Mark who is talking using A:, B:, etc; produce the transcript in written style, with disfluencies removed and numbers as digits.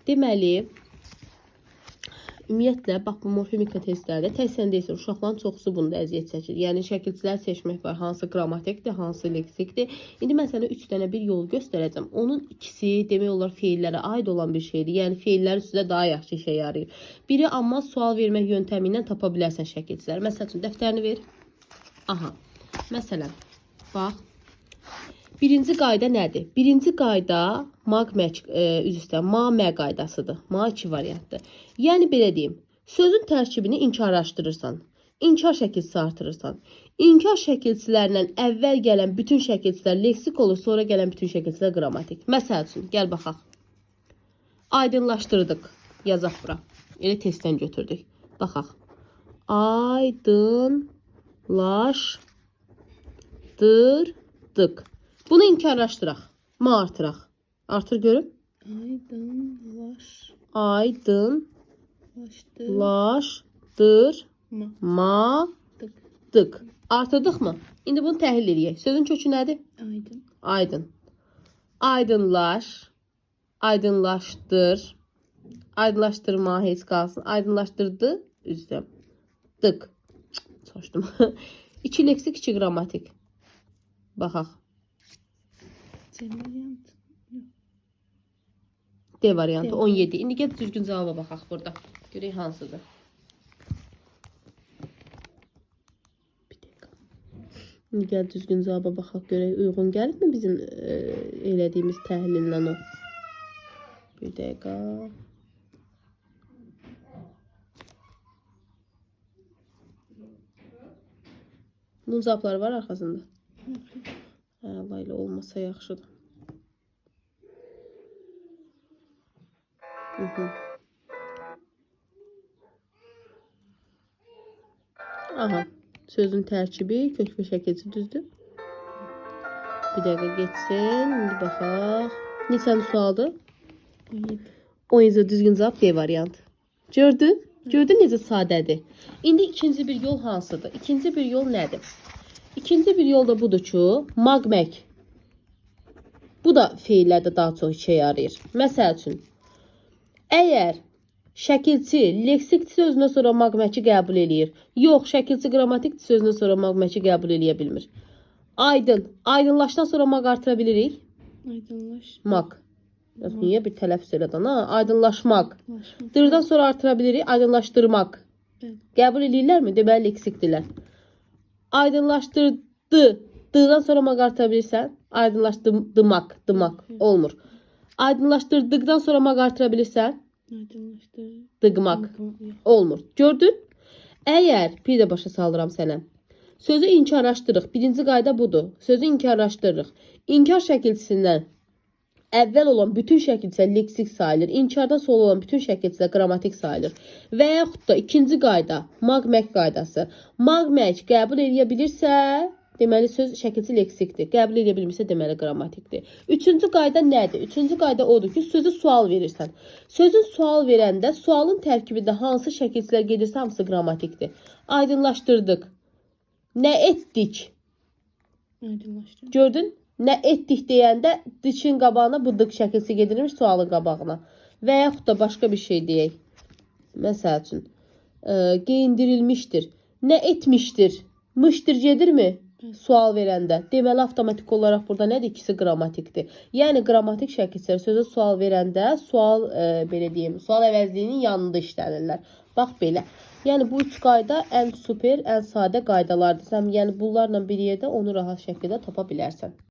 A: Deməli, ümumiyyətlə, bax bu morfemika testlərdə tək sən deyilsin, uşaqların çoxsu bunda əziyyət çəkir. Yəni, şəkilçilər seçmək var, hansı qrammatikdir, hansı leksikdir. İndi mən sənə 3 dənə bir yol göstərəcəm. Onun ikisi, demək olar, feillərə aid olan bir şeydir. Yəni, feillər üstündə daha yaxşı işə yarayır. Biri, amma sual vermək yöntəmi ilə tapa bilərsən şəkilçilər. Məsəl üçün, dəftərini ver. Aha, məsələn, bax. Birinci qayda nədir? Birinci qayda ma-mə qaydasıdır. Ma 2 variantdır. Yəni belə deyim, sözün tərkibini inkarlaşdırırsan, inkar şəkilçisi artırırsan. İnkar şəkilçilərlə əvvəl gələn bütün şəkilçilər leksik olur, sonra gələn bütün şəkilçilər qrammatik. Məsəl üçün, gəl baxaq. Aydınlaşdırdıq. Yazaq bura. Elə testdən götürdük. Baxaq. Aydınlaşdırdık. Bunu inkarlaşdıraq. Ma artıraq. Artır görüm. Aydınlaşdırmadık. Artırdıq mı? İndi bunu təhlil edək. Sözün kökü nədir?
B: Aydın.
A: Aydın. Aydınlaş. Aydınlaşdır. Aydınlaşdırma heç qalsın. Aydınlaşdırdı. Üzdüm. Dık. Çoşdum. 2 leksik, 2 qrammatik. Baxaq. D variantı 17. İndi gəl düzgün cavaba baxaq burada. Görək hansıdır. İndi gəl düzgün cavaba baxaq görək uyğun gəlibmi bizim elədiyimiz təhlillə o. Bir dəqiqə. Bunun cavabları var arxasında. Allah ilə olmasa yaxşıdır. Aha. Sözün tərkibi, kök və şəkilçi düzdür. Bir dəqiqə geçsin. İndi baxaq. Neçənci sualdır? 17 düzgün cavab D variantı. Gördün? Gördün necə sadədir? İndi ikinci bir yol hansıdır? İkinci bir yol nədir? İkinci bir yol da budur ki, magmək. Bu da feillərdə daha çox işə yarayır. Məsəl üçün, əgər şəkilçi leksik sözünə sonra magməki qəbul eləyir, yox, şəkilçi qrammatik sözünə sonra magməki qəbul eləyə bilmir. Aydın. Aydınlaşdan sonra mag artıra bilirik?
B: Aydınlaş.
A: Mag. Niyə bir tələffüz elədən? Aydınlaşmaq. Dırdan sonra artıra bilirik? Aydınlaşdırmaq. Qəbul eləyirlərmi? Deməli, leksikdirlər. Aydınlaşdırdı. Dıdan sonra mag artıra bilirsən? Aydınlaşdırmaq. Dımaq. Olmur. Aydınlaşdırdıqdan sonra mag artıra bilirsən? Dıqmaq. Olmur. Gördün? Əgər, bir də başa salıram sənə. Sözü inkarlaşdırırıq. Birinci qayda budur. Sözü inkarlaşdırırıq. İnkar şəkilçisindən əvvəl olan bütün şəkilçilər leksik sayılır. İnkardan sonra olan bütün şəkilçilər qrammatik sayılır. Və yaxud da ikinci qayda, magmək qaydası. Magmək qəbul edə bilirsə, deməli söz şəkilçi leksikdir. Qəbul edə bilmirsə, deməli qrammatikdir. Üçüncü qayda nədir? Üçüncü qayda odur ki, sözü sual verirsən. Sözün sual verəndə sualın tərkibində hansı şəkilçilər gedirsə, hamısı qrammatikdir. Aydınlaşdırdıq. Nə etdik?
B: Aydınlaşdırdık.
A: Gördün? Nə etdik deyəndə dikin qabağına bu dık şəkilsi gedilmiş sualın qabağına. Və yaxud da başqa bir şey deyək. Məsəl üçün, geyindirilmişdir. Nə etmişdir? Mışdır gedirmi? Sual verəndə. Deməli, avtomatik olaraq burada nədir? İkisi qrammatikdir. Yəni, qrammatik şəkilçilər sözə sual verəndə sual, belə deyim, sual əvəzliyinin yanında işlənirlər. Bax, belə. Yəni, bu üç qayda ən super, ən sadə qaydalardır. Sən, yəni, bunlarla bir yerdə onu rahat şəkildə tapa bilərsən.